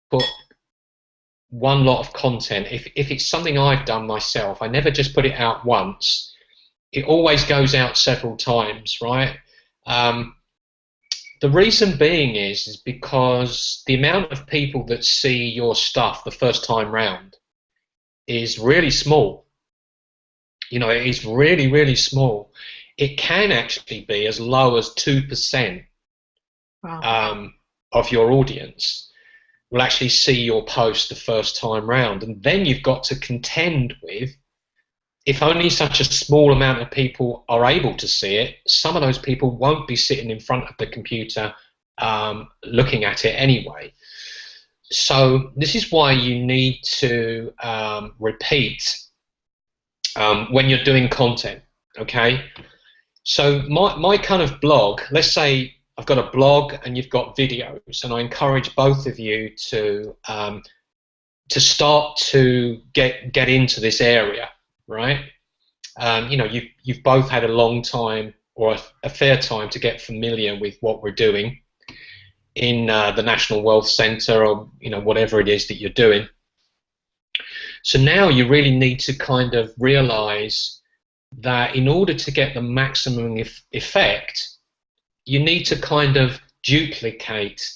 put one lot of content. If it's something I've done myself, I never just put it out once. It always goes out several times, right? The reason being is because the amount of people that see your stuff the first time round is really small. You know, it is really, really small. It can actually be as low as 2% of your audience will actually see your post the first time round. And then you've got to contend with, if only such a small amount of people are able to see it, some of those people won't be sitting in front of the computer looking at it anyway. So this is why you need to repeat when you're doing content, okay? So my kind of blog, let's say I've got a blog and you've got videos, and I encourage both of you to start to get into this area, right? You know, you've both had a long time or a fair time to get familiar with what we're doing in the National Wealth Centre, or you know, whatever it is that you're doing. So now you really need to kind of realise that in order to get the maximum effect, you need to kind of duplicate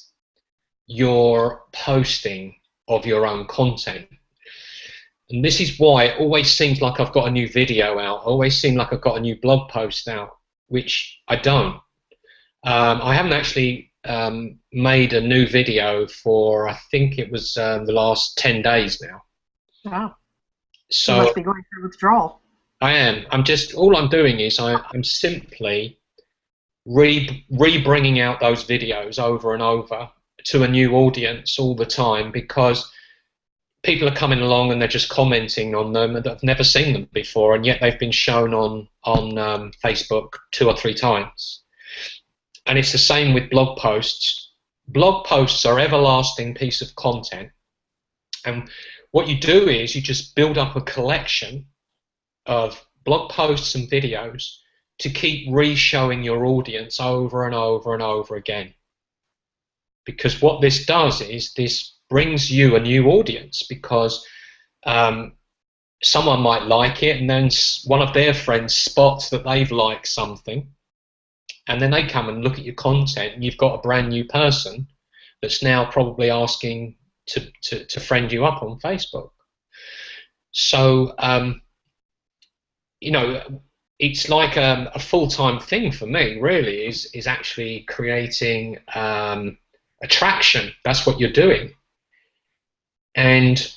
your posting of your own content. And this is why it always seems like I've got a new video out, always seems like I've got a new blog post out, which I don't. I haven't actually made a new video for, I think it was the last 10 days now. Wow. So you must be going through withdrawal. I am. All I'm doing is I'm simply re-bringing out those videos over and over to a new audience all the time, because people are coming along and they're just commenting on them and they've never seen them before, and yet they've been shown on Facebook 2 or 3 times. And it's the same with blog posts. Blog posts are everlasting piece of content, and what you do is you just build up a collection of blog posts and videos to keep re-showing your audience over and over and over again. Because what this does is this brings you a new audience, because someone might like it and then one of their friends spots that they've liked something, and then they come and look at your content, and you've got a brand new person that's now probably asking to friend you up on Facebook. So you know, it's like a full-time thing for me, really, is actually creating attraction. That's what you're doing. And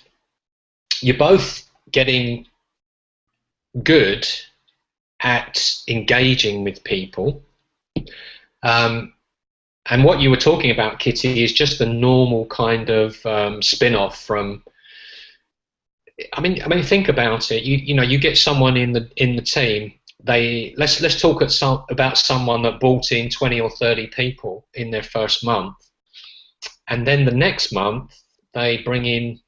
you're both getting good at engaging with people. And what you were talking about, Kitty, is just a normal kind of spin-off from. I mean, think about it. You know, you get someone in the team. Let's talk about someone that brought in 20 or 30 people in their first month, and then the next month they bring in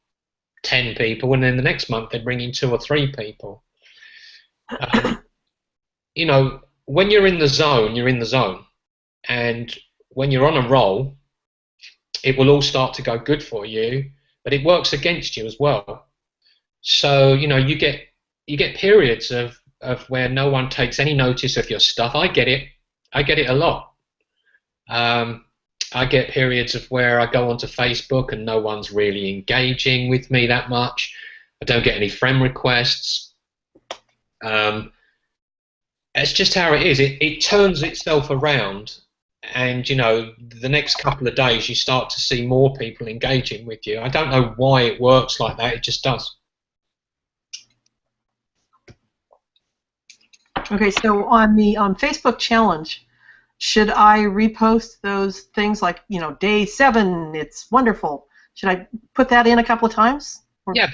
10 people, and then the next month they bring in 2 or 3 people. You know, when you're in the zone, you're in the zone, and when you're on a roll, it will all start to go good for you, but it works against you as well. So you know, you get periods of where no one takes any notice of your stuff. I get it a lot. I get periods of where I go onto Facebook and no one's really engaging with me that much. I don't get any friend requests. It's just how it is. It turns itself around, and you know, the next couple of days you start to see more people engaging with you. I don't know why it works like that. It just does. Okay, so on the Facebook challenge, should I repost those things like, you know, day 7, it's wonderful? Should I put that in a couple of times? Yeah,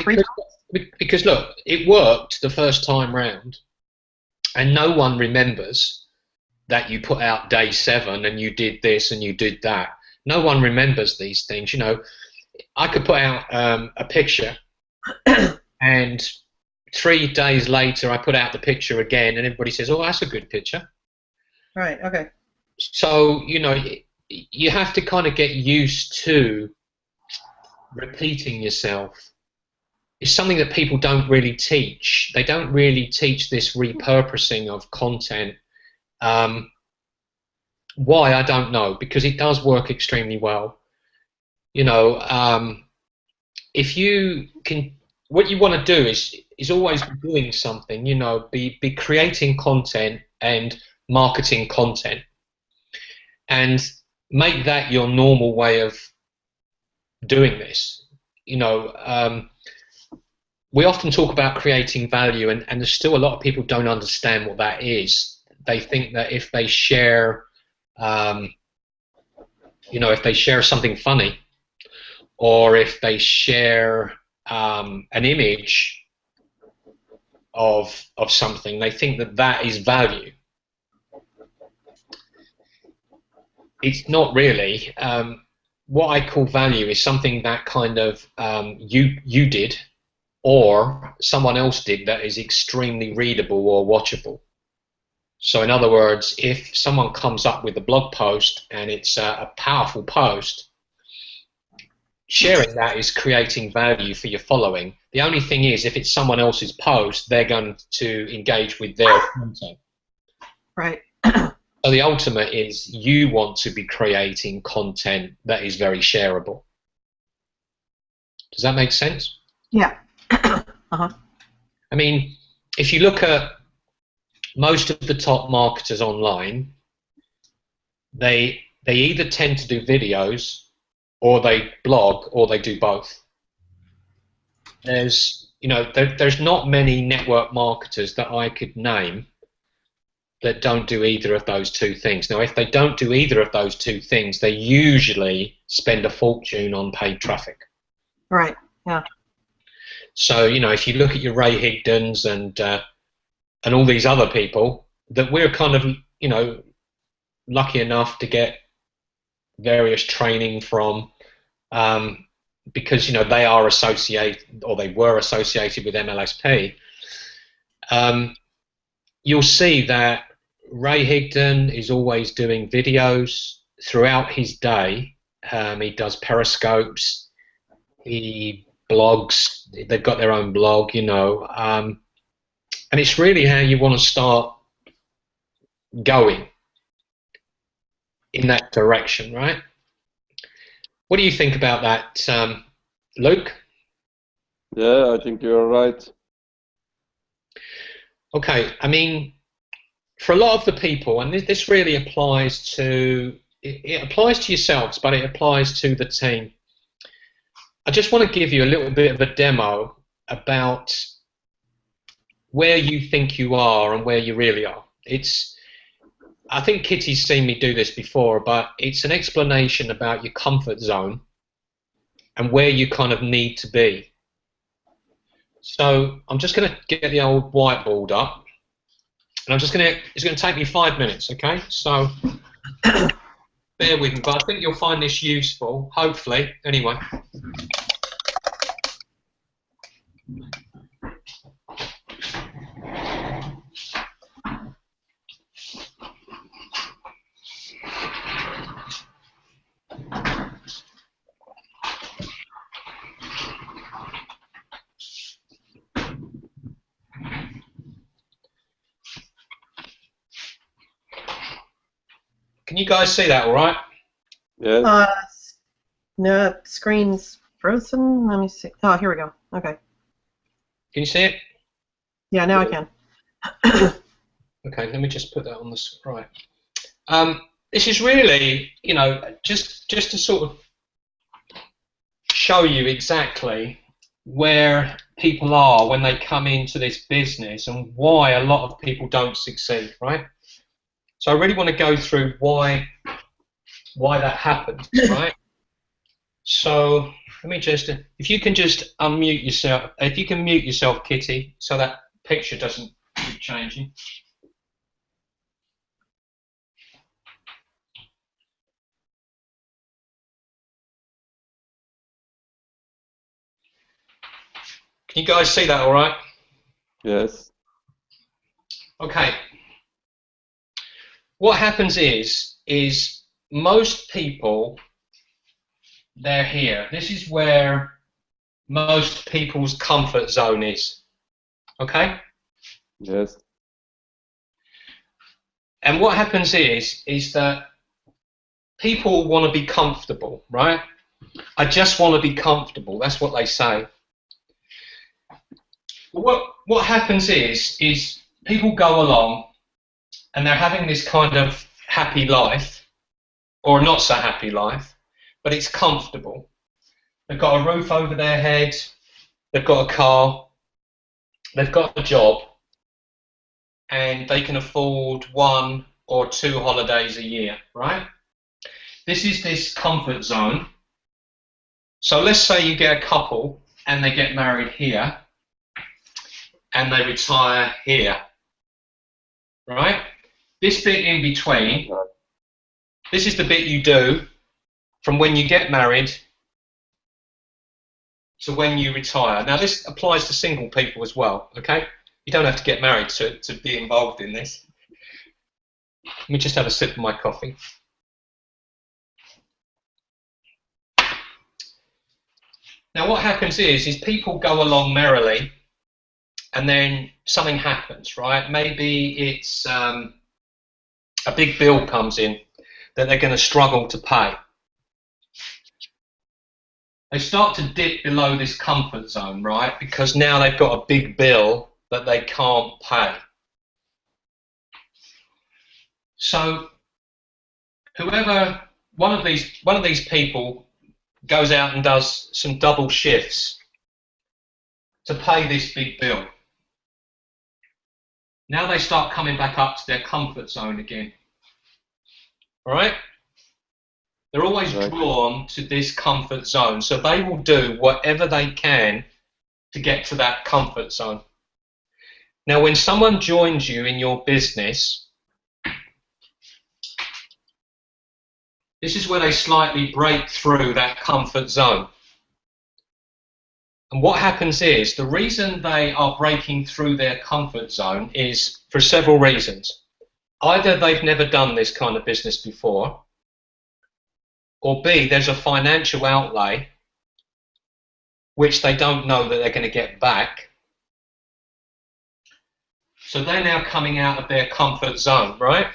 because look, it worked the first time round, and no one remembers that you put out day 7 and you did this and you did that. No one remembers these things. You know, I could put out a picture and 3 days later I put out the picture again and everybody says, oh, that's a good picture. Right, okay. So, you know, you have to kind of get used to repeating yourself is something that people don't really teach. They don't really teach this repurposing of content. Why, I don't know, because it does work extremely well. You know, if you can, what you want to do is always be doing something. You know, be creating content and marketing content, and make that your normal way of doing this. You know, we often talk about creating value, and there's still a lot of people don't understand what that is. They think that if they share, you know, if they share something funny, or if they share an image of something, they think that that is value. It's not really. What I call value is something that kind of you did, or someone else did, that is extremely readable or watchable. So in other words, if someone comes up with a blog post and it's a powerful post, sharing that is creating value for your following. The only thing is, if it's someone else's post, they're going to engage with their content. Right. So the ultimate is you want to be creating content that is very shareable. Does that make sense? Yeah. Uh-huh. I mean, if you look at most of the top marketers online, they either tend to do videos, or they blog, or they do both. There's, you know, there's not many network marketers that I could name that don't do either of those two things. Now, if they don't do either of those two things, they usually spend a fortune on paid traffic. Right. Yeah. So, you know, if you look at your Ray Higdons and all these other people that we're kind of, you know, lucky enough to get various training from, because, you know, they are associated, or they were associated with MLSP, you'll see that Ray Higdon is always doing videos throughout his day. He does periscopes, he blogs, they've got their own blog, you know, and it's really how you want to start going in that direction, right? What do you think about that, Luke? Yeah, I think you're right. Okay, I mean, for a lot of the people, and this really applies to, it applies to yourselves, but it applies to the team. I just want to give you a little bit of a demo about where you think you are and where you really are. I think Kitty's seen me do this before, but it's an explanation about your comfort zone and where you kind of need to be. So I'm just going to get the old whiteboard up, and it's going to take me 5 minutes, okay? So bear with me, but I think you'll find this useful, hopefully, anyway. Can you guys see that all right? Yes. No, screen's frozen. Let me see. Oh, here we go. Okay. Can you see it? Yeah, now I can. Okay, let me just put that on the right. This is really, you know, just to sort of show you exactly where people are when they come into this business and why a lot of people don't succeed, right? So I really want to go through why that happens, right? So let me just, if you can just unmute yourself, if you can mute yourself, Kitty, so that picture doesn't keep changing. Can you guys see that all right? Yes. Okay. What happens is most people they're here. This is where most people's comfort zone is. Okay? Yes. And what happens is that people want to be comfortable, right? I just want to be comfortable. That's what they say. What happens is people go along and they're having this kind of happy life, or not so happy life, but it's comfortable. They've got a roof over their head, they've got a car, they've got a job, and they can afford 1 or 2 holidays a year, right? This is this comfort zone. So let's say you get a couple and they get married here and they retire here, right? This bit in between, this is the bit you do from when you get married to when you retire. Now this applies to single people as well, okay? You don't have to get married to be involved in this. Let me just have a sip of my coffee. Now what happens is people go along merrily and then something happens, right? Maybe it's a big bill comes in that they're going to struggle to pay. They start to dip below this comfort zone, right? Because now they've got a big bill that they can't pay. So whoever, one of these people goes out and does some double shifts to pay this big bill. Now they start coming back up to their comfort zone again. All right? They're always drawn to this comfort zone, so they will do whatever they can to get to that comfort zone. Now, when someone joins you in your business, this is where they slightly break through that comfort zone. And what happens is, the reason they are breaking through their comfort zone is for several reasons. Either they've never done this kind of business before, or B, there's a financial outlay which they don't know that they're going to get back. So they're now coming out of their comfort zone, right?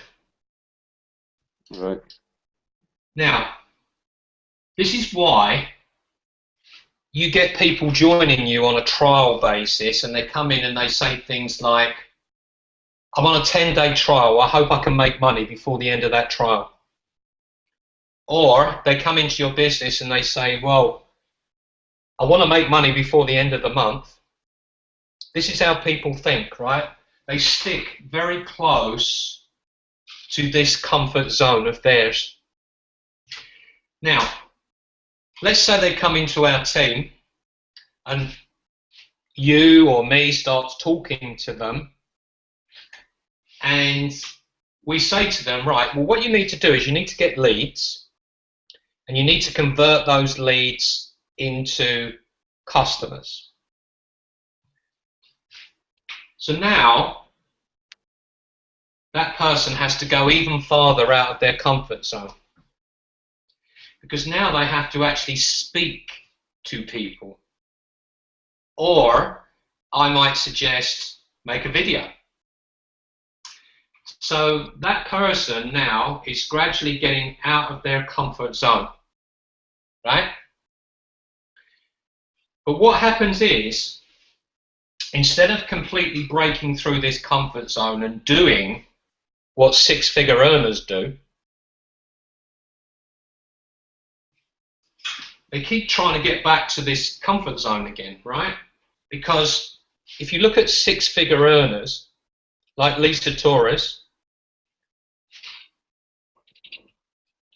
Right. Now, this is why you get people joining you on a trial basis, and they come in and they say things like, I'm on a 10-day trial, I hope I can make money before the end of that trial. Or they come into your business and they say, well, I want to make money before the end of the month. This is how people think, right? They stick very close to this comfort zone of theirs. Now, let's say they come into our team and you or me starts talking to them, and we say to them, right, well, what you need to do is you need to get leads, and you need to convert those leads into customers. So now that person has to go even farther out of their comfort zone, because now they have to actually speak to people. Or I might suggest make a video. So that person now is gradually getting out of their comfort zone, right? But what happens is, instead of completely breaking through this comfort zone and doing what six-figure earners do, they keep trying to get back to this comfort zone again, right? Because if you look at six-figure earners, like Lisa Torres,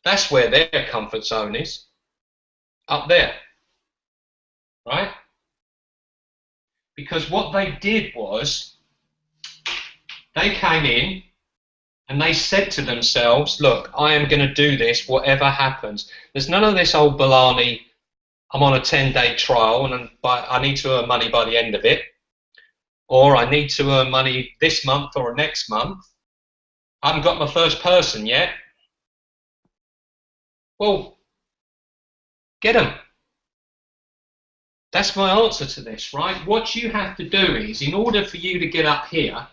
that's where their comfort zone is, up there, right? Because what they did was, they came in and they said to themselves, look, I am going to do this whatever happens. There's none of this old baloney, I'm on a 10-day trial and I need to earn money by the end of it, or I need to earn money this month or next month. I haven't got my first person yet. Well, Get them. That's my answer to this, right? What you have to do is, in order for you to get up here,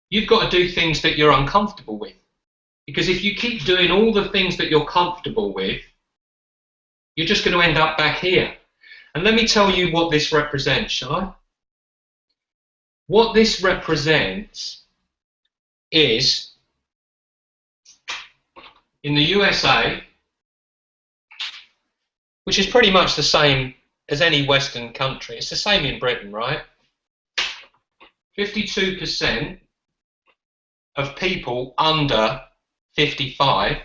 you've got to do things that you're uncomfortable with. Because if you keep doing all the things that you're comfortable with, you're just going to end up back here. And let me tell you what this represents, shall I? What this represents is, in the USA, which is pretty much the same as any Western country, it's the same in Britain, right? 52% of people under 55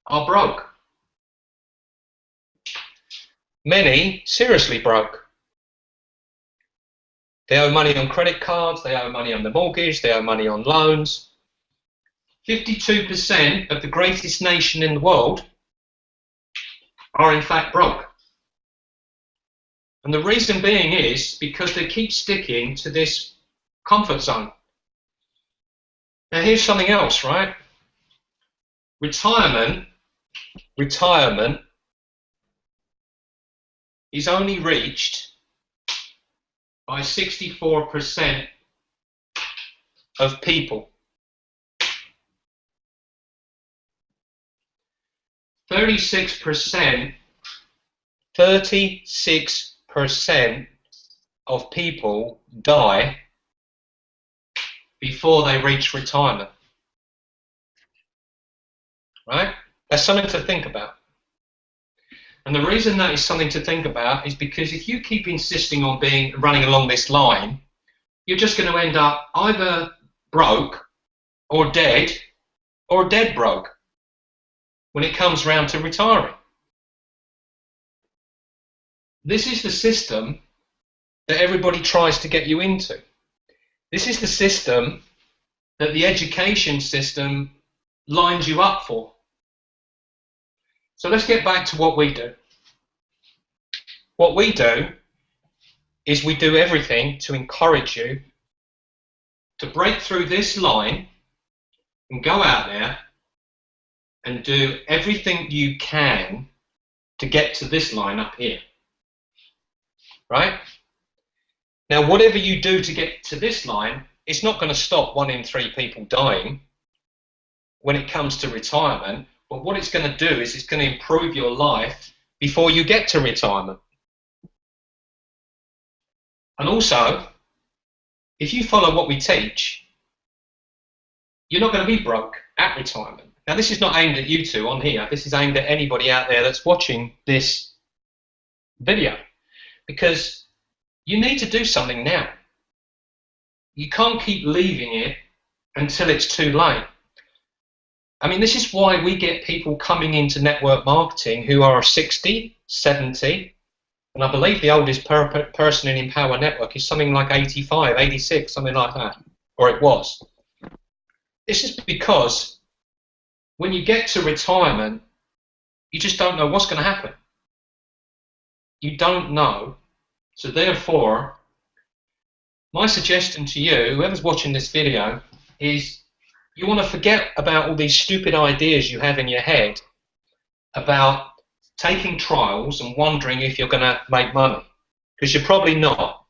are broke. Many seriously broke. They owe money on credit cards, they owe money on the mortgage, they owe money on loans. 52% of the greatest nation in the world are in fact broke. And the reason being is because they keep sticking to this comfort zone. Now here's something else, right? Retirement is only reached by 64% of people. 36% of people die before they reach retirement. Right? That's something to think about. And the reason that is something to think about is because if you keep insisting on running along this line, you're just going to end up either broke or dead broke when it comes round to retiring. This is the system that everybody tries to get you into. This is the system that the education system lines you up for. So let's get back to what we do. What we do is we do everything to encourage you to break through this line and go out there and do everything you can to get to this line up here. Right? Now, whatever you do to get to this line, it's not going to stop 1 in 3 people dying when it comes to retirement. But what it's going to do is it's going to improve your life before you get to retirement. And also, if you follow what we teach, you're not going to be broke at retirement. Now, this is not aimed at you two on here. This is aimed at anybody out there that's watching this video. Because you need to do something now. You can't keep leaving it until it's too late. I mean, this is why we get people coming into network marketing who are 60, 70, and I believe the oldest person in Empower Network is something like 85, 86, something like that, or it was. This is because when you get to retirement, you just don't know what's going to happen. You don't know. So therefore, my suggestion to you, whoever's watching this video, is you want to forget about all these stupid ideas you have in your head about taking trials and wondering if you're going to make money, because you're probably not.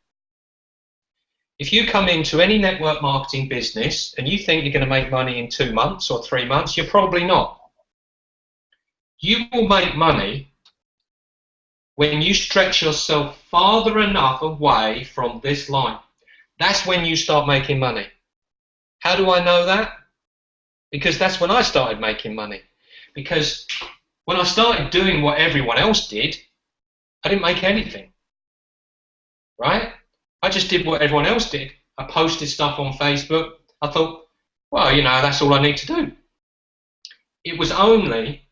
If you come into any network marketing business and you think you're going to make money in 2 months or 3 months, you're probably not. You will make money when you stretch yourself farther enough away from this line. That's when you start making money. How do I know that? Because that's when I started making money. Because when I started doing what everyone else did, I didn't make anything. Right? I just did what everyone else did. I posted stuff on Facebook. I thought, well, you know, that's all I need to do. It was only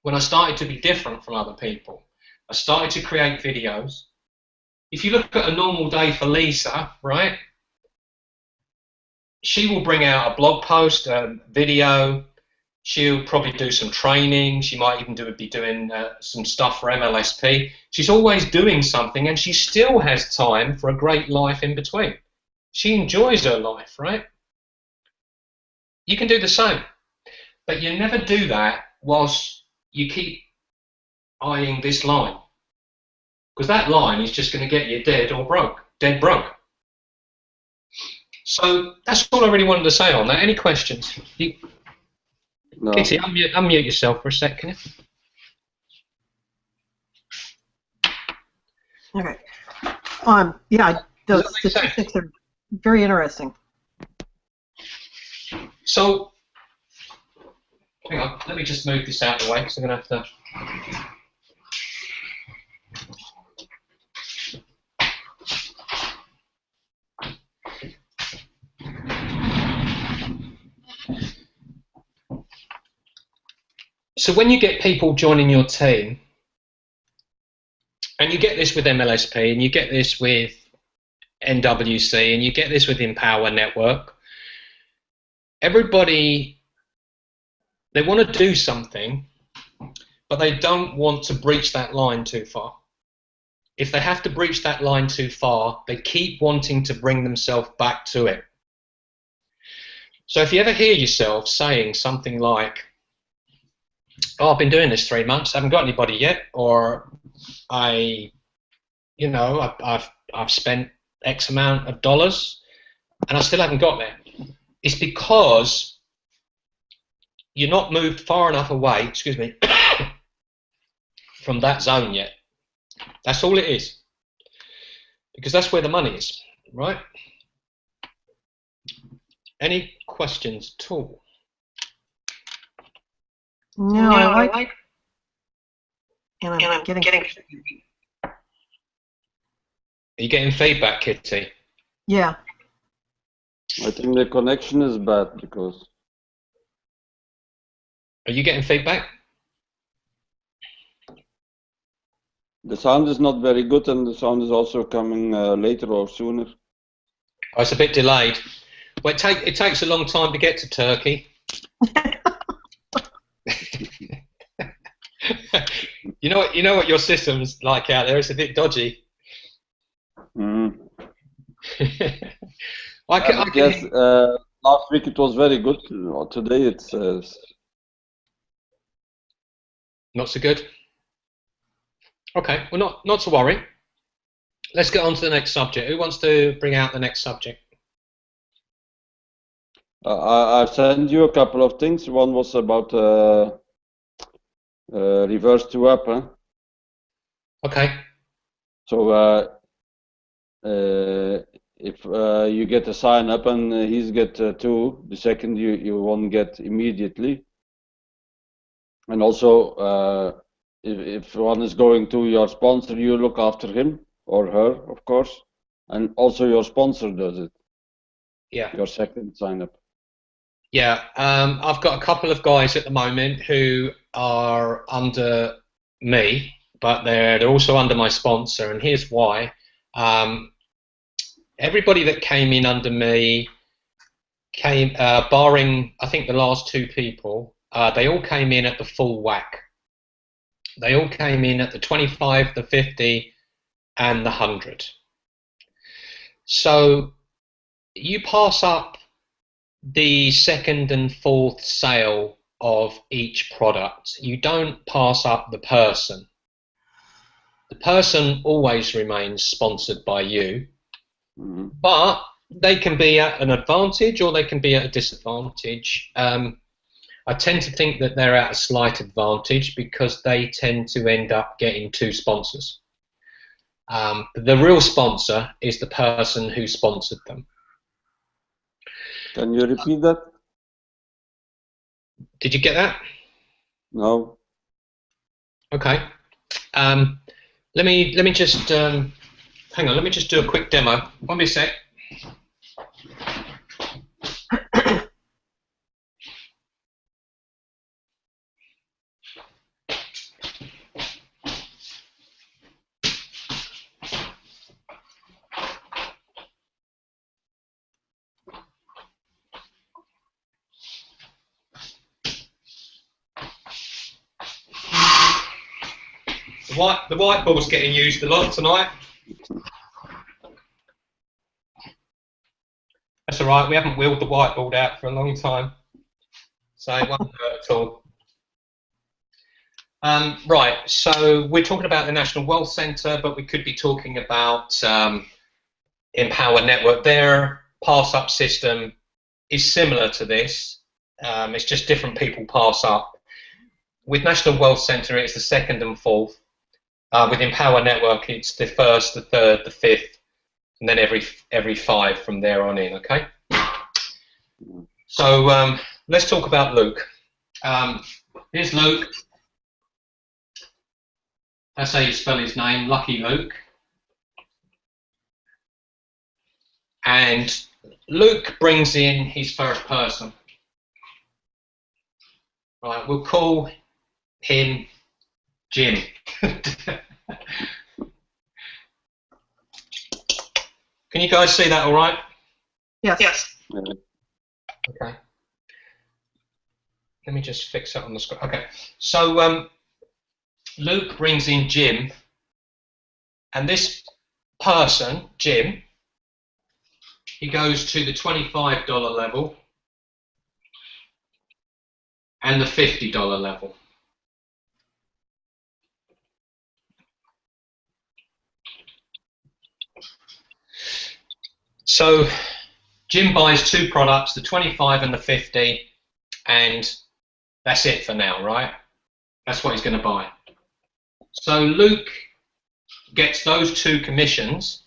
when I started to be different from other people, I started to create videos. If you look at a normal day for Lisa, right, she will bring out a blog post, a video. She'll probably do some training. She might even be doing some stuff for MLSP. She's always doing something, and she still has time for a great life in between. She enjoys her life, right? You can do the same, but you never do that whilst you keep eyeing this line, because that line is just going to get you dead broke. So that's all I really wanted to say on that. Any questions? No. Kitty, unmute yourself for a sec, can you? Okay. Yeah, those statistics are very interesting. So, hang on, let me just move this out of the way because I'm going to have to. So when you get people joining your team, and you get this with MLSP, and you get this with NWC, and you get this with Empower Network, everybody, they want to do something, but they don't want to breach that line too far. If they have to breach that line too far, they keep wanting to bring themselves back to it. So if you ever hear yourself saying something like, oh, I've been doing this 3 months, haven't got anybody yet, or I've spent X amount of dollars and I still haven't got there. It's because you're not moved far enough away, excuse me, from that zone yet. That's all it is. Because that's where the money is, right? Any questions at all? No, I like. And I'm getting. Are you getting feedback, Kitty? Yeah. I think the connection is bad because. Are you getting feedback? The sound is not very good, and the sound is also coming later or sooner. Oh, it's a bit delayed. Well, it takes a long time to get to Turkey. You know what your system's like out there. It's a bit dodgy. Mm. Yes, last week it was very good. Today it's not so good. Okay, well, not to worry. Let's get on to the next subject. Who wants to bring out the next subject? I sent you a couple of things. One was about reverse to up. Huh? Okay. So if you get a sign up and he's get two, the second you won't get immediately. And also if one is going to your sponsor, you look after him or her, of course, and also your sponsor does it. Yeah. Your second sign up. Yeah, I've got a couple of guys at the moment who are under me, but they're also under my sponsor, and here's why. Everybody that came in under me came, barring I think the last two people, they all came in at the full whack. They all came in at the 25, the 50, and the 100. So you pass up the second and fourth sale of each product. You don't pass up the person. The person always remains sponsored by you, but they can be at an advantage or they can be at a disadvantage. I tend to think that they're at a slight advantage because they tend to end up getting two sponsors. The real sponsor is the person who sponsored them. Can you repeat that? Did you get that? No. Okay. Let me just hang on. Let me just do a quick demo. One me a sec. The whiteboard's getting used a lot tonight. That's all right. We haven't wheeled the whiteboard out for a long time, so it won't hurt at all. Right, so we're talking about the National Wealth Centre, but we could be talking about Empower Network. Their pass-up system is similar to this. It's just different people pass up. With National Wealth Centre, it's the second and fourth. With Empower Network, it's the first, the third, the fifth, and then every 5 from there on in, okay? So let's talk about Luke. Here's Luke. That's how you spell his name, Lucky Luke. And Luke brings in his first person. Right, we'll call him Jim. Can you guys see that all right? Yes. Yes. Okay. Let me just fix that on the screen. Okay. So Luke brings in Jim, and this person, Jim, he goes to the $25 level and the $50 level. So Jim buys 2 products, the 25 and the 50, and that's it for now, right? That's what he's going to buy. So Luke gets those 2 commissions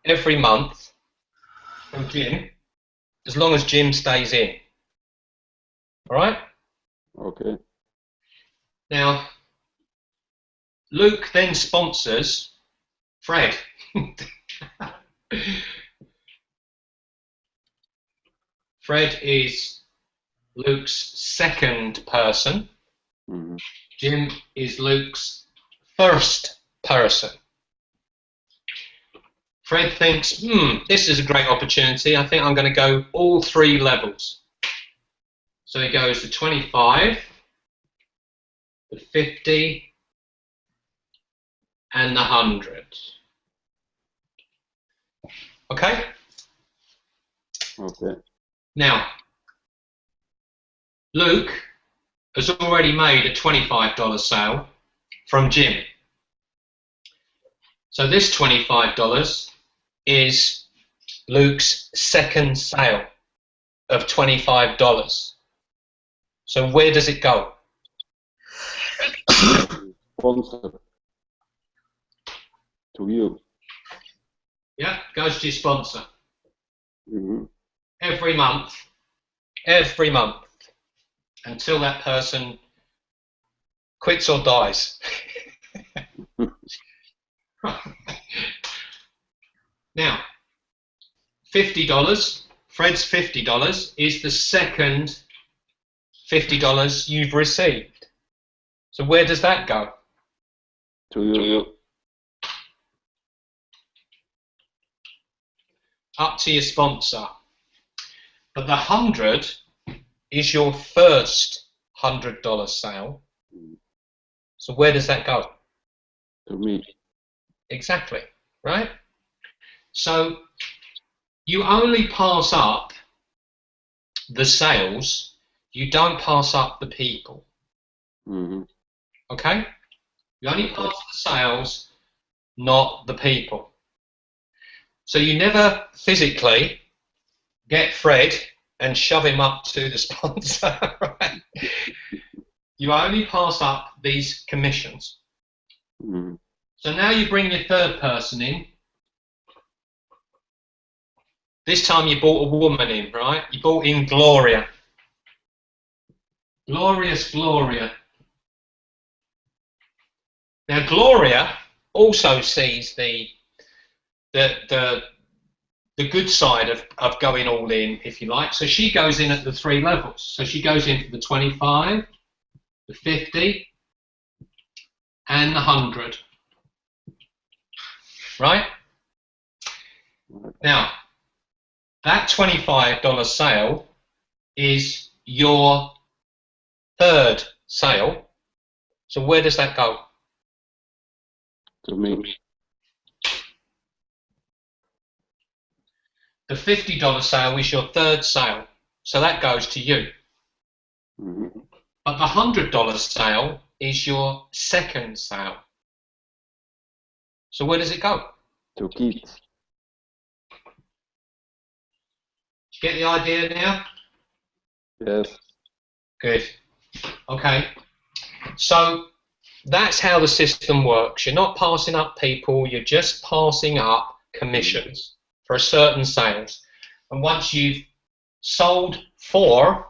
every month from Jim, as long as Jim stays in. All right? Okay. Now, Luke then sponsors Fred. Fred is Luke's second person. Mm-hmm. Jim is Luke's first person. Fred thinks, this is a great opportunity. I think I'm going to go all 3 levels. So he goes to 25, the 50, and the 100. Okay? Okay. Now, Luke has already made a $25 sale from Jim. So this $25 is Luke's second sale of $25. So where does it go? Sponsor. To you. Yeah, goes to your sponsor. Mm-hmm. Every month, until that person quits or dies. Now, $50, Fred's $50 is the second $50 you've received. So where does that go? To you. Up to your sponsor. But the 100 is your first $100 sale. So where does that go? To me. Exactly, right? So you only pass up the sales, you don't pass up the people. Mm-hmm. Okay? You only pass the sales, not the people. So you never physically get Fred and shove him up to the sponsor, right? You only pass up these commissions. Mm-hmm. So now you bring your third person in. This time you brought a woman in, right? You brought in Gloria. Glorious Gloria. Now Gloria also sees the good side of going all in, if you like. So she goes in at the 3 levels. So she goes in for the 25, the 50, and the 100. Right? Now, that $25 sale is your third sale. So where does that go? To me. The $50 sale is your third sale. So that goes to you. Mm-hmm. But the $100 sale is your second sale. So where does it go? To Keith. Get the idea now? Yes. Good. Okay. So that's how the system works. You're not passing up people, you're just passing up commissions for certain sales. And once you've sold four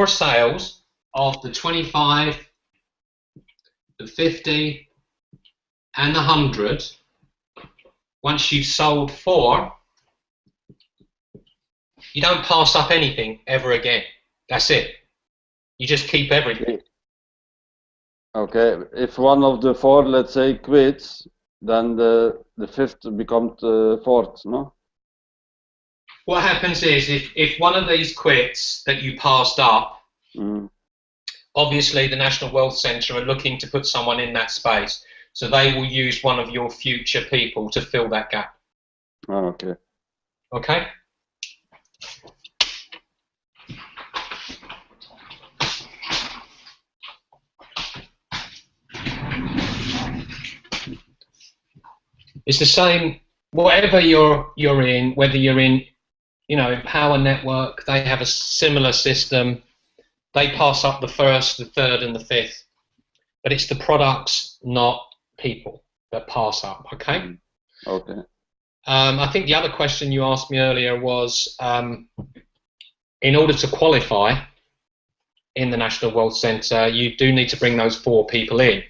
sales of the 25, the 50, and the 100, once you've sold 4, you don't pass up anything ever again. That's it. You just keep everything. Okay. If one of the 4, let's say, quits, then the 5th becomes the 4th, no? What happens is if one of these quits that you passed up, obviously the National Wealth Centre are looking to put someone in that space. So they will use one of your future people to fill that gap. Oh, okay. Okay? It's the same, whatever you're in, whether you're in, Power Network, they have a similar system. They pass up the 1st, the 3rd, and the 5th. But it's the products, not people, that pass up, okay? Okay. I think the other question you asked me earlier was, in order to qualify in the National Wealth Centre, you do need to bring those 4 people in.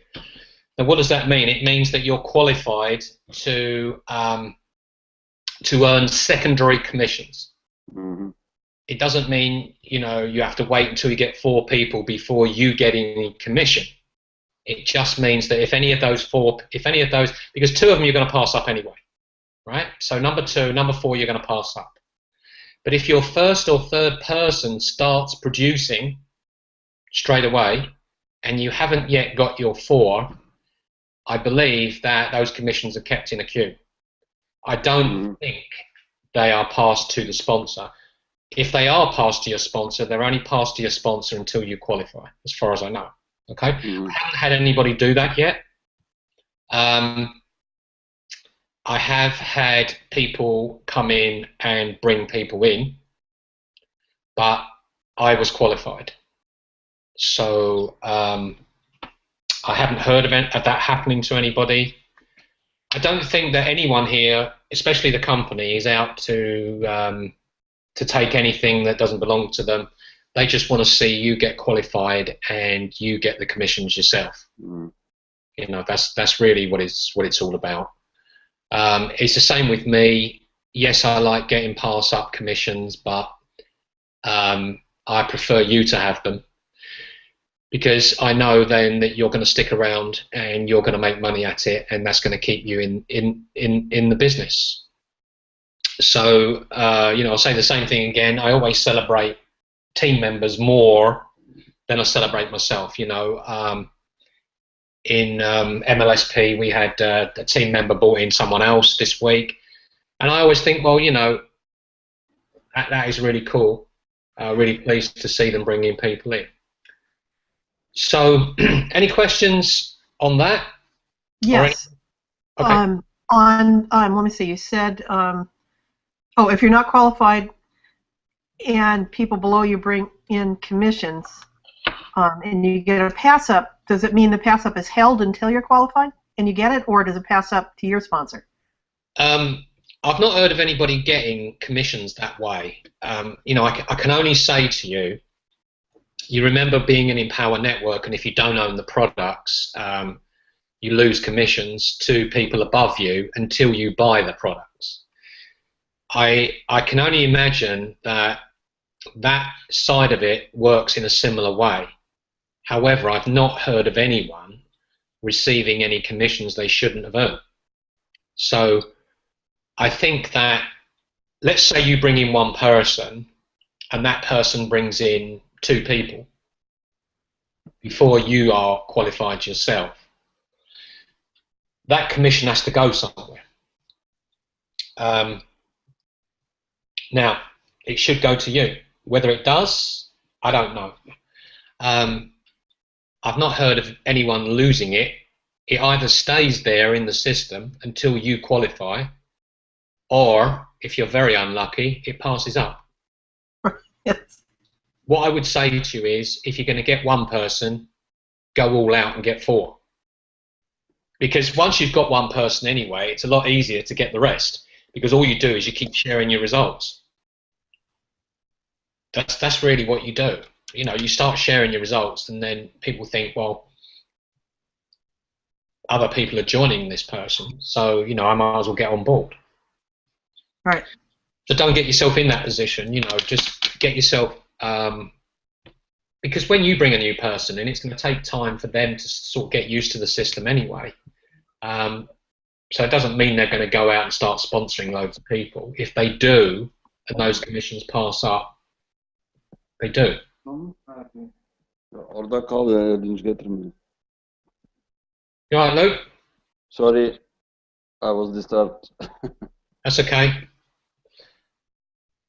Now, what does that mean? It means that you're qualified to earn secondary commissions. It doesn't mean, you have to wait until you get 4 people before you get any commission. It just means that if any of those, because 2 of them you're going to pass up anyway, right? So number 2, number 4 you're going to pass up. But if your 1st or 3rd person starts producing straight away and you haven't yet got your 4, I believe that those commissions are kept in a queue. I don't think they are passed to the sponsor. If they are passed to your sponsor, they're only passed to your sponsor until you qualify, as far as I know. Okay? I haven't had anybody do that yet. I have had people come in and bring people in, but I was qualified. So I haven't heard of that happening to anybody. I don't think that anyone here, especially the company, is out to take anything that doesn't belong to them. They just want to see you get qualified and you get the commissions yourself. That's really what it's all about. It's the same with me. Yes, I like getting pass up commissions, but I prefer you to have them, because I know then that you're going to stick around and you're going to make money at it, and that's going to keep you in the business. So I'll say the same thing again. I always celebrate team members more than I celebrate myself. In MLSP, we had a team member brought in someone else this week, and I always think, well, that is really cool. Really pleased to see them bring in people in. So, any questions on that? Yes. Okay. Let me see. You said, if you're not qualified and people below you bring in commissions, and you get a pass up, does it mean the pass up is held until you're qualified and you get it, or does it pass up to your sponsor? I've not heard of anybody getting commissions that way. I can only say to you, you remember being an Empower Network, and if you don't own the products, you lose commissions to people above you until you buy the products. I can only imagine that side of it works in a similar way. However, I've not heard of anyone receiving any commissions they shouldn't have earned. So I think that, let's say you bring in 1 person and that person brings in 2 people before you are qualified yourself. That commission has to go somewhere. Now, it should go to you. Whether it does, I don't know. I've not heard of anyone losing it. It either stays there in the system until you qualify, or if you're very unlucky, it passes up. Yes. What I would say to you is, if you're going to get one person, go all out and get 4. Because once you've got one person anyway, it's a lot easier to get the rest, because all you do is you keep sharing your results. That's really what you do. You know, you start sharing your results, and then people think, well, other people are joining this person, so, you know, I might as well get on board. Right. So don't get yourself in that position, you know, just get yourself, because when you bring a new person in, it's going to take time for them to sort of get used to the system anyway. So it doesn't mean they're going to go out and start sponsoring loads of people. If they do, and those commissions pass up, they do. Orada kal, linç getirmedim. You all right, Luke? Sorry, I was disturbed. That's okay.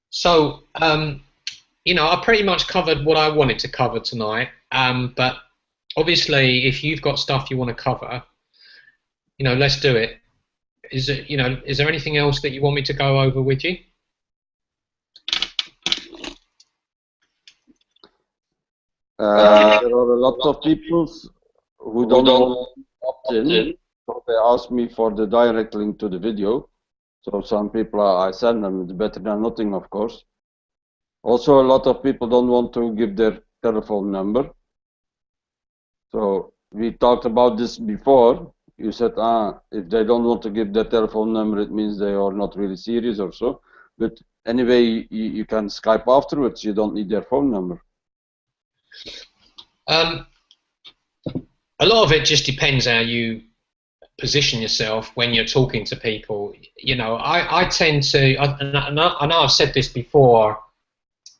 So, you know, I pretty much covered what I wanted to cover tonight. But obviously, if you've got stuff you want to cover, you know, let's do it. Is there anything else that you want me to go over with you? There are a lot of people who don't want to opt in, so they ask me for the direct link to the video. So some people, I send them, it's better than nothing, of course. Also, a lot of people don't want to give their telephone number. So we talked about this before. You said, if they don't want to give their telephone number, it means they are not really serious or so. But anyway, you can Skype afterwards. You don't need their phone number. A lot of it just depends how you position yourself when you're talking to people. You know, I tend to, I know I've said this before,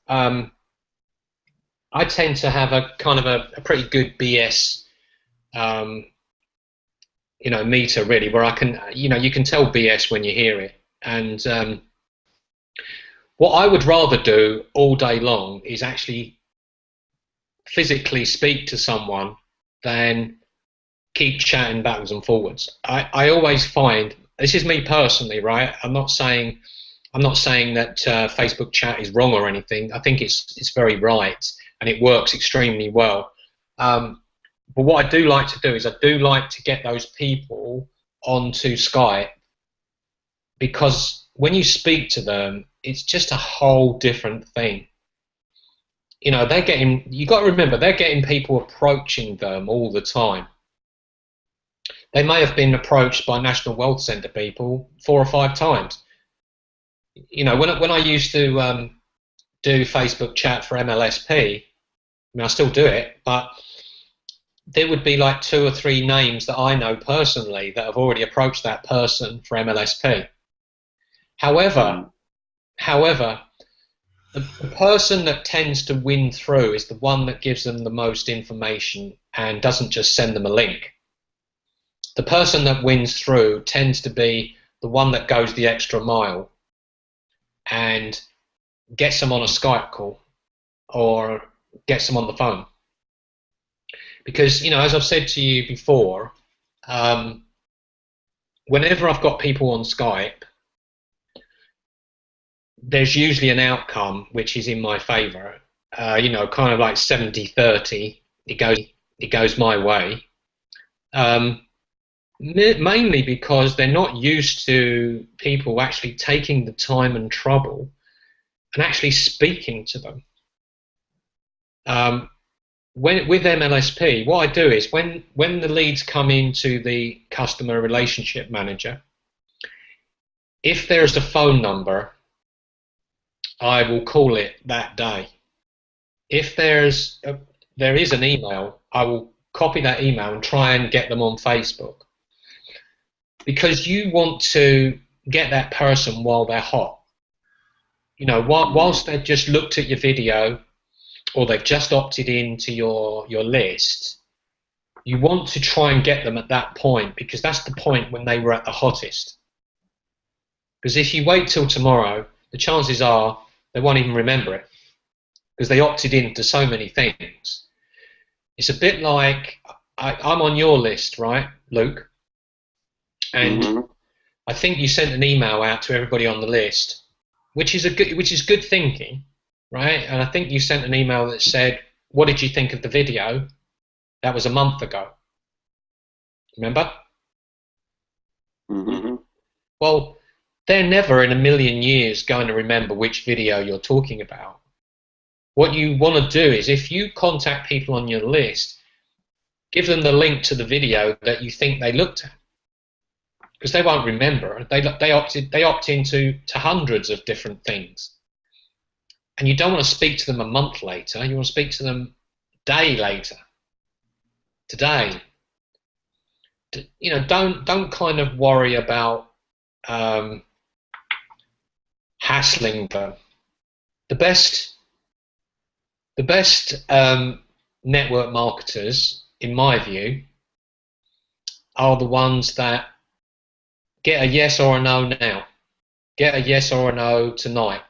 I tend to have a kind of a pretty good BS, you know, meter really, where I can, you know, you can tell BS when you hear it. And what I would rather do all day long is actually physically speak to someone than keep chatting backwards and forwards. I always find, this is me personally, right? I'm not saying that Facebook chat is wrong or anything. I think it's very right and it works extremely well. But what I do like to do is I do like to get those people onto Skype, because when you speak to them, it's just a whole different thing. You know, you got to remember, they're getting people approaching them all the time. They may have been approached by National Wealth Centre people 4 or 5 times. You know, when I used to do Facebook chat for MLSP, I mean, I still do it, but there would be like 2 or 3 names that I know personally that have already approached that person for MLSP. However, the person that tends to win through is the one that gives them the most information and doesn't just send them a link. The person that wins through tends to be the one that goes the extra mile and gets them on a Skype call or gets them on the phone. Because, you know, as I've said to you before, whenever I've got people on Skype, there's usually an outcome which is in my favour. You know, kind of like 70-30. It goes my way. Mainly because they're not used to people actually taking the time and trouble and actually speaking to them. With MLSP, what I do is when the leads come into the customer relationship manager, if there's a phone number, I will call it that day. If there is an email, I will copy that email and try and get them on Facebook. Because you want to get that person while they're hot. You know, whilst they've just looked at your video or they've just opted into your list, you want to try and get them at that point, because that's the point when they were at the hottest. Because if you wait till tomorrow, the chances are they won't even remember it, because they opted into so many things. It's a bit like I'm on your list, right, Luke? And I think you sent an email out to everybody on the list, which is good thinking, right? And I think you sent an email that said, "What did you think of the video?" That was a month ago. Remember? Well, they're never in a million years going to remember which video you're talking about. What you want to do is, if you contact people on your list, give them the link to the video that you think they looked at, because they won't remember. They opt into hundreds of different things, and you don't want to speak to them a month later. You want to speak to them a day later, today. You know, don't kind of worry about hassling them. The best network marketers, in my view, are the ones that get a yes or a no now, get a yes or a no tonight.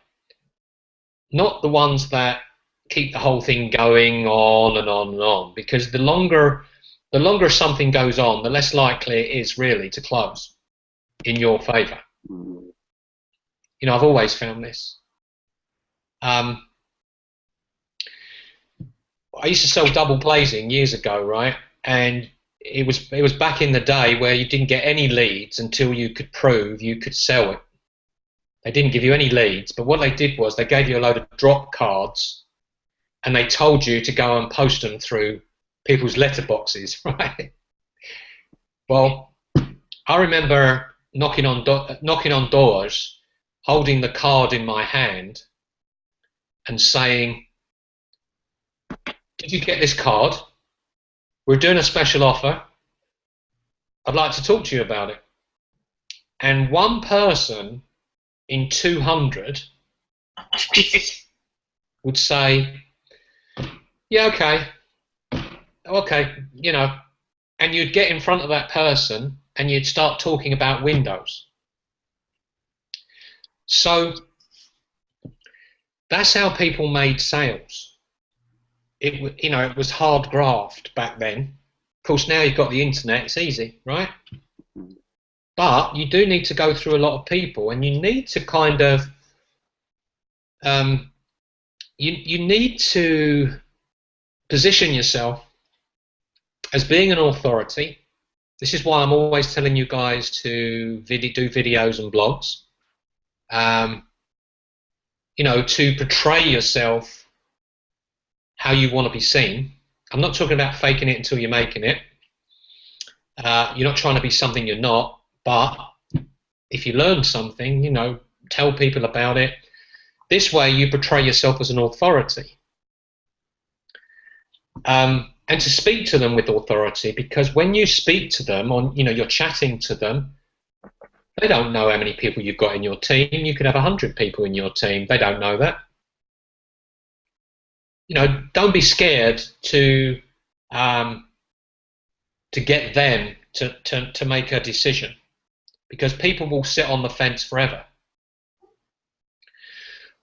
Not the ones that keep the whole thing going on and on and on, because the longer something goes on, the less likely it is really to close in your favor. You know, I've always found this. I used to sell double glazing years ago, right? And it was back in the day where you didn't get any leads until you could prove you could sell it. They didn't give you any leads, but what they did was they gave you a load of drop cards, and they told you to go and post them through people's letterboxes, right? Well, I remember knocking on doors, holding the card in my hand, and saying, "Did you get this card? We're doing a special offer. I'd like to talk to you about it." And one person in 200 would say, "Yeah, okay, you know," and you'd get in front of that person and you'd start talking about windows. So that's how people made sales. It was hard graft back then. Of course, now you've got the internet, it's easy, right? But you do need to go through a lot of people, and you need to kind of you need to position yourself as being an authority. This is why I'm always telling you guys to do videos and blogs. You know, to portray yourself how you want to be seen. I'm not talking about faking it until you're making it. You're not trying to be something you're not, but if you learn something, you know, tell people about it. This way you portray yourself as an authority. And to speak to them with authority, because when you speak to them, you're chatting to them, they don't know how many people you've got in your team. You could have 100 people in your team. They don't know that. You know, don't be scared to get them to make a decision, because people will sit on the fence forever.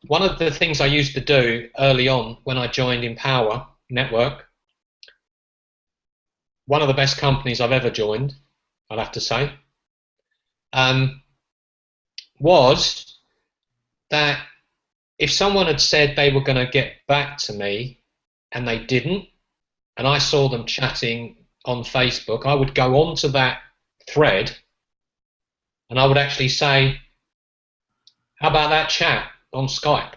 One of the things I used to do early on when I joined Empower Network, one of the best companies I've ever joined, I'll have to say, was that if someone had said they were going to get back to me and they didn't, and I saw them chatting on Facebook, I would go onto that thread and I would actually say, "How about that chat on Skype?"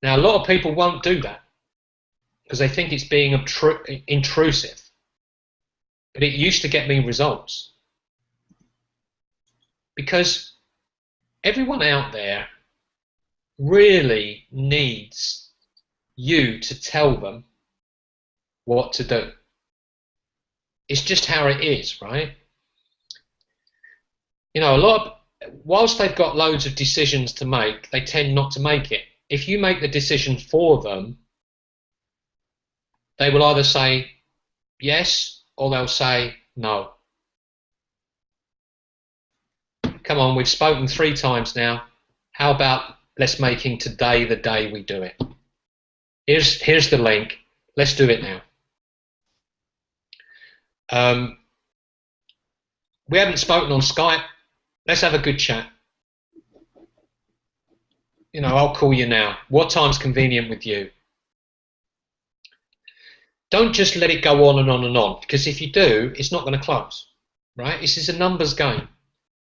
Now, a lot of people won't do that because they think it's being intrusive, but it used to get me results, because everyone out there really needs you to tell them what to do. It's just how it is, right? You know, whilst they've got loads of decisions to make, they tend not to make it. If you make the decision for them, they will either say yes or they'll say no. Come on, we've spoken 3 times now. How about let's making today the day we do it? Here's the link. Let's do it now. We haven't spoken on Skype. Let's have a good chat. You know, I'll call you now. What time's convenient with you? Don't just let it go on and on and on, because if you do, it's not going to close, right? This is a numbers game.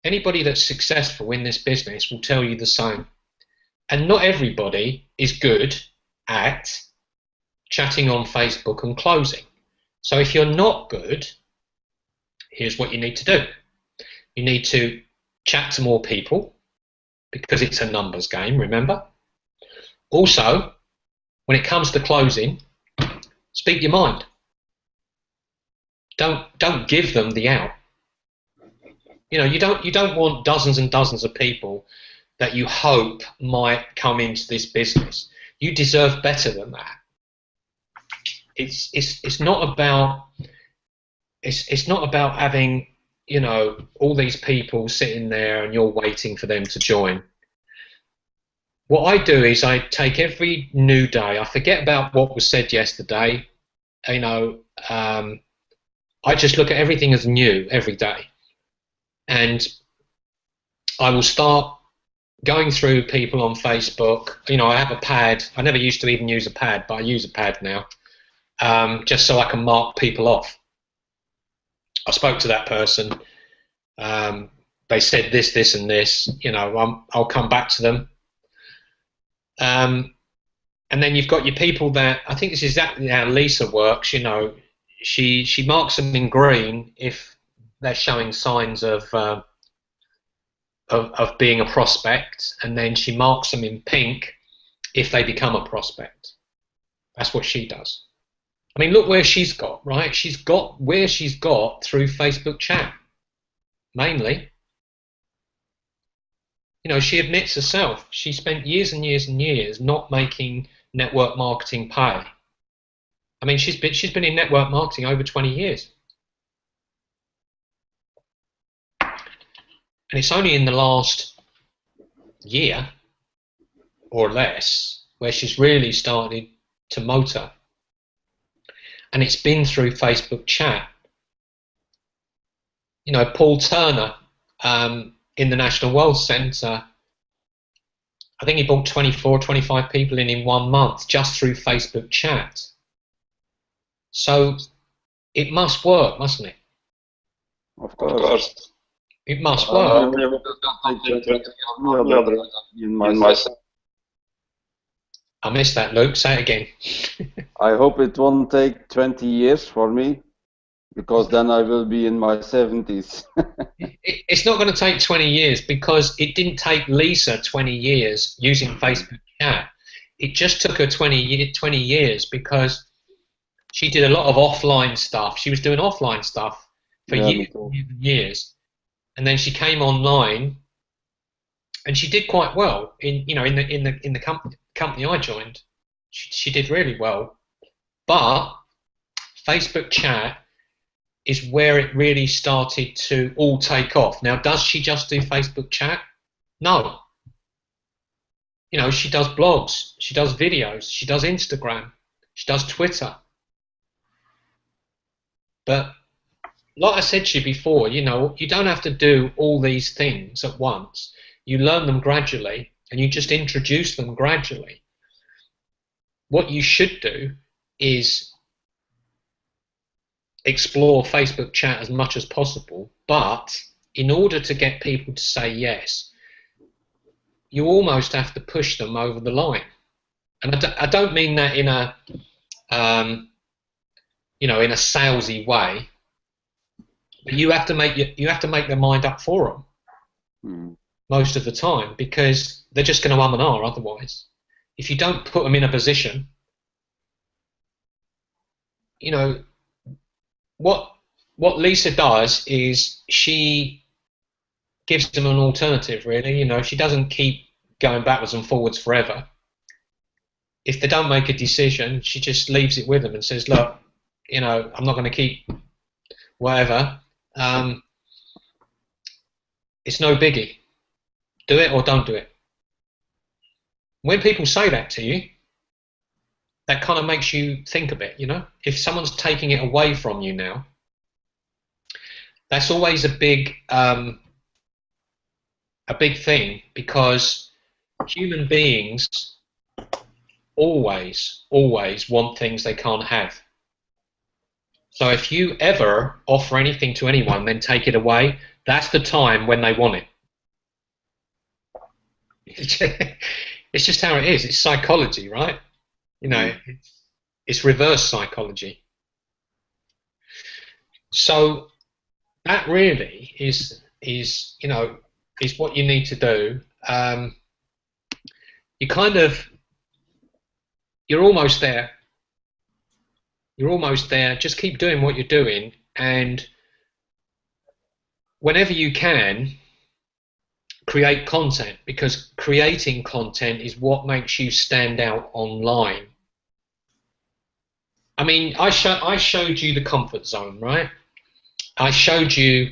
Anybody that's successful in this business will tell you the same. And not everybody is good at chatting on Facebook and closing. So if you're not good, here's what you need to do. You need to chat to more people, because it's a numbers game, remember? Also, when it comes to closing, speak your mind. Don't give them the out. You know, you don't want dozens and dozens of people that you hope might come into this business. You deserve better than that. It's not about having, you know, all these people sitting there and you're waiting for them to join. What I do is I take every new day. I forget about what was said yesterday. You know, I just look at everything as new every day, and I will start going through people on Facebook. You know, I have a pad. I never used to even use a pad, but I use a pad now, just so I can mark people off. I spoke to that person. They said this, this, and this. You know, I'll come back to them. And then you've got your people that, I think this is exactly how Lisa works. You know, she marks them in green if they're showing signs of being a prospect, and then she marks them in pink if they become a prospect. That's what she does. I mean, look where she's got, right? She's got where she's got through Facebook chat, mainly. You know, she admits herself, she spent years and years and years not making network marketing pay. I mean, she's been in network marketing over 20 years. And it's only in the last year or less where she's really started to motor. And it's been through Facebook chat. You know, Paul Turner, in the National Wealth Centre, I think he brought 24, 25 people in 1 month just through Facebook chat. So it must work, mustn't it? Of course. It must work. I missed that, Luke. Say it again. I hope it won't take 20 years for me, because then I will be in my 70s. It's not going to take 20 years, because it didn't take Lisa 20 years using Facebook chat. It just took her 20 years because she did a lot of offline stuff. She was doing offline stuff for years and years, and then she came online, and she did quite well in the company I joined. She did really well, but Facebook chat is where it really started to all take off. Now, does she just do Facebook chat? No. You know, she does blogs, she does videos, she does Instagram, she does Twitter. But like I said to you before, you know, you don't have to do all these things at once. You learn them gradually, and you just introduce them gradually. What you should do is explore Facebook chat as much as possible, but in order to get people to say yes, you almost have to push them over the line. And I don't mean that in a in a salesy way, but you have to make their mind up for them most of the time, because they're just going to and ah otherwise. If you don't put them in a position, you know, what Lisa does is she gives them an alternative, really. You know, she doesn't keep going backwards and forwards forever. If they don't make a decision, she just leaves it with them and says, look, you know, I'm not going to keep whatever. It's no biggie. Do it or don't do it. When people say that to you, that kind of makes you think a bit, you know? If someone's taking it away from you now, that's always a big thing, because human beings always want things they can't have. So if you ever offer anything to anyone, then take it away, that's the time when they want it. It's just how it is. It's psychology, right? You know, it's reverse psychology. So that really is you know, is what you need to do. You're almost there. You're almost there. Just keep doing what you're doing, and whenever you can, create content, because creating content is what makes you stand out online. I mean, I showed you the comfort zone, right? I showed you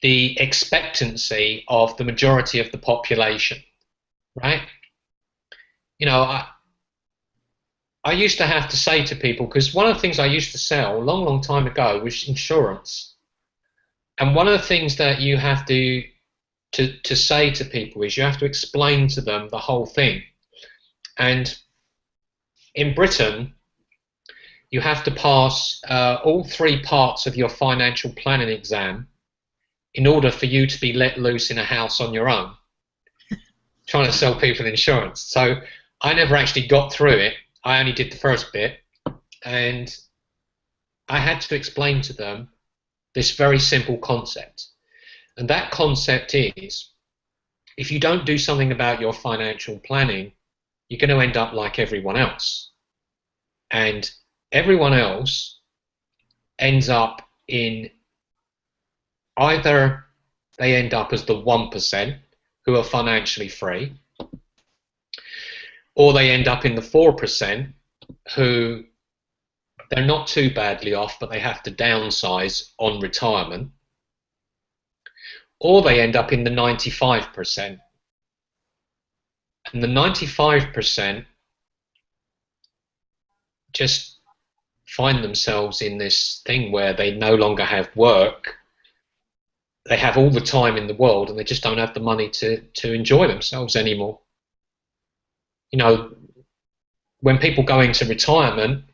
the expectancy of the majority of the population, right? You know, I used to have to say to people, because one of the things I used to sell a long time ago was insurance. And one of the things that you have to say to people is you have to explain to them the whole thing. And in Britain, you have to pass all 3 parts of your financial planning exam in order for you to be let loose in a house on your own, trying to sell people insurance. So I never actually got through it. I only did the first bit, and I had to explain to them this very simple concept. And that concept is, if you don't do something about your financial planning, you're going to end up like everyone else. And everyone else ends up in, either they end up as the 1% who are financially free, or they end up in the 4% who they're not too badly off, but they have to downsize on retirement, or they end up in the 95%. And the 95% just find themselves in this thing where they no longer have work. They have all the time in the world, and they just don't have the money to enjoy themselves anymore. You know, when people go into retirement,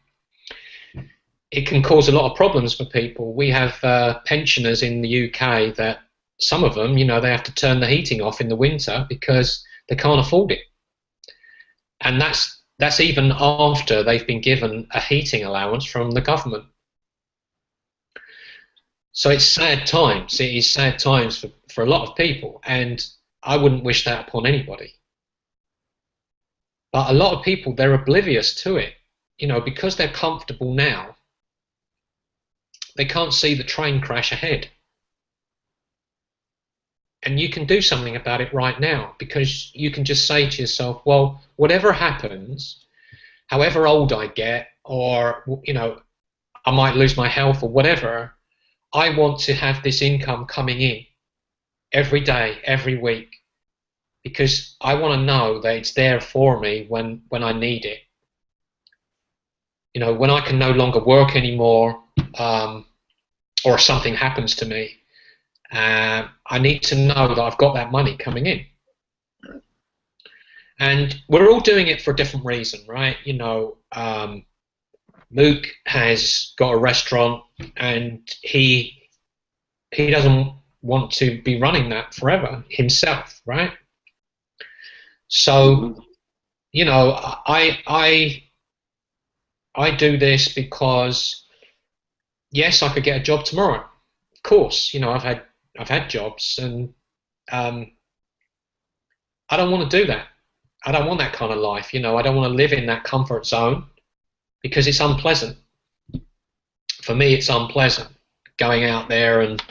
it can cause a lot of problems for people. We have pensioners in the UK that, some of them, you know, they have to turn the heating off in the winter because they can't afford it. And that's even after they've been given a heating allowance from the government. So it's sad times. It is sad times for a lot of people, and I wouldn't wish that upon anybody. But a lot of people, they're oblivious to it, you know, because they're comfortable now. They can't see the train crash ahead. And you can do something about it right now, because you can just say to yourself, well, whatever happens, however old I get, or, you know, I might lose my health or whatever, I want to have this income coming in every day, every week, because I want to know that it's there for me when I need it. You know, when I can no longer work anymore, or something happens to me, I need to know that I've got that money coming in. And we're all doing it for a different reason, right? You know, Luke has got a restaurant, and he doesn't want to be running that forever himself, right? So, you know, I do this because, yes, I could get a job tomorrow. Of course, you know, I've had jobs, and I don't want to do that. I don't want that kind of life, you know. I don't want to live in that comfort zone, because it's unpleasant. For me, it's unpleasant going out there and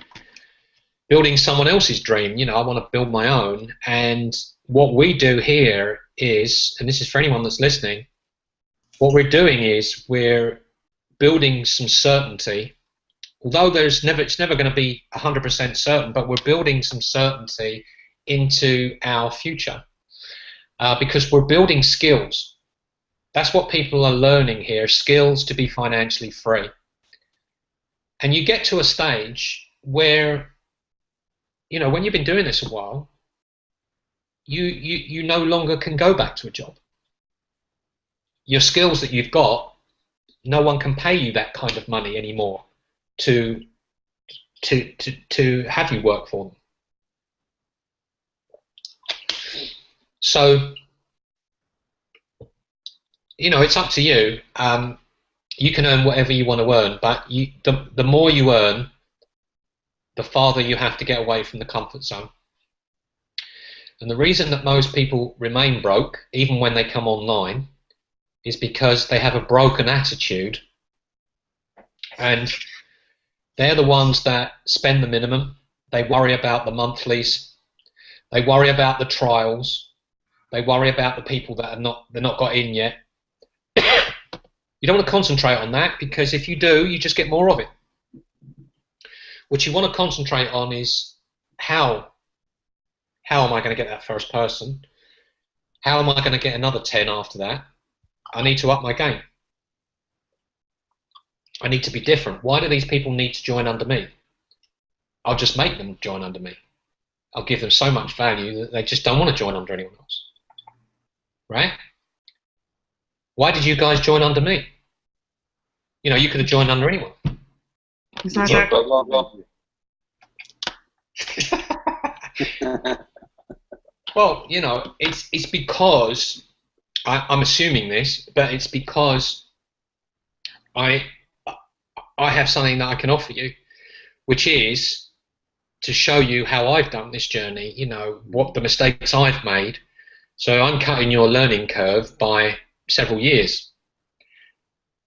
building someone else's dream. You know, I want to build my own. And what we do here is, and this is for anyone that's listening, what we're doing is we're building some certainty. Although it's never going to be 100% certain, but we're building some certainty into our future, because we're building skills. That's what people are learning here, skills to be financially free. And you get to a stage where, you know, when you've been doing this a while, you no longer can go back to a job. Your skills that you've got, no one can pay you that kind of money anymore to have you work for them. So, you know, it's up to you. You can earn whatever you want to earn, but the more you earn, the farther you have to get away from the comfort zone. And the reason that most people remain broke, even when they come online, is because they have a broken attitude, and they're the ones that spend the minimum. They worry about the monthlies. They worry about the trials. They worry about the people that they're not got in yet. You don't want to concentrate on that, because if you do, you just get more of it. What you want to concentrate on is how am I going to get that first person? How am I going to get another 10 after that? I need to up my game. I need to be different. Why do these people need to join under me? I'll just make them join under me. I'll give them so much value that they just don't want to join under anyone else. Right? Why did you guys join under me? You know, you could have joined under anyone. Exactly. Well, you know, it's because I'm assuming this, but it's because I have something that I can offer you, which is to show you how I've done this journey. You know, what the mistakes I've made. So I'm cutting your learning curve by several years,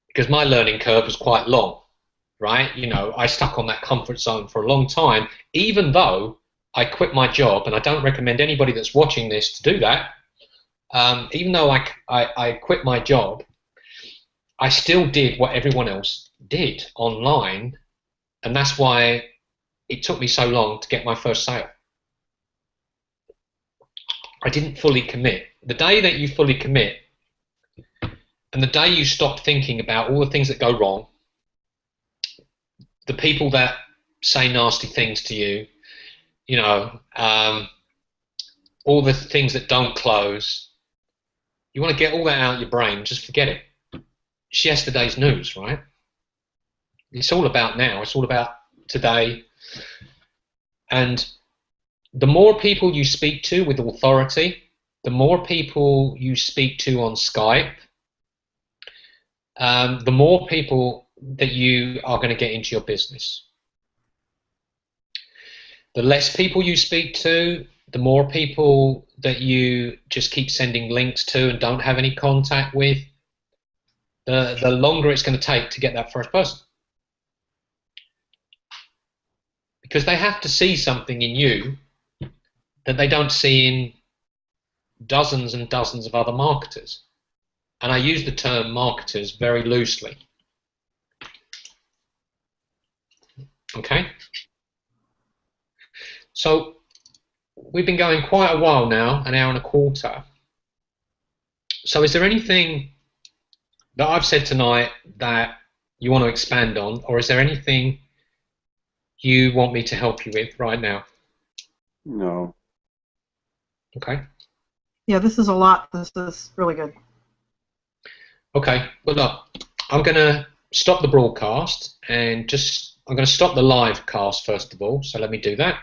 because my learning curve was quite long, right? You know, I stuck on that comfort zone for a long time, even though I quit my job, and I don't recommend anybody that's watching this to do that. Even though I quit my job, I still did what everyone else did online, and that's why it took me so long to get my first sale. I didn't fully commit. The day that you fully commit, and the day you stop thinking about all the things that go wrong, the people that say nasty things to you, you know, all the things that don't close, you want to get all that out of your brain, just forget it. It's yesterday's news, right? It's all about now. It's all about today. And the more people you speak to with authority, the more people you speak to on Skype, the more people that you are going to get into your business. The less people you speak to, the more people that you just keep sending links to and don't have any contact with, the longer it's going to take to get that first person. Because they have to see something in you that they don't see in dozens and dozens of other marketers. And I use the term marketers very loosely. Okay? So we've been going quite a while now, an hour and a quarter. So is there anything that I've said tonight that you want to expand on, or is there anything you want me to help you with right now? No. Okay. Yeah, this is a lot. This is really good. Okay. Well, look, I'm going to stop the broadcast and I'm going to stop the live cast first of all. So let me do that.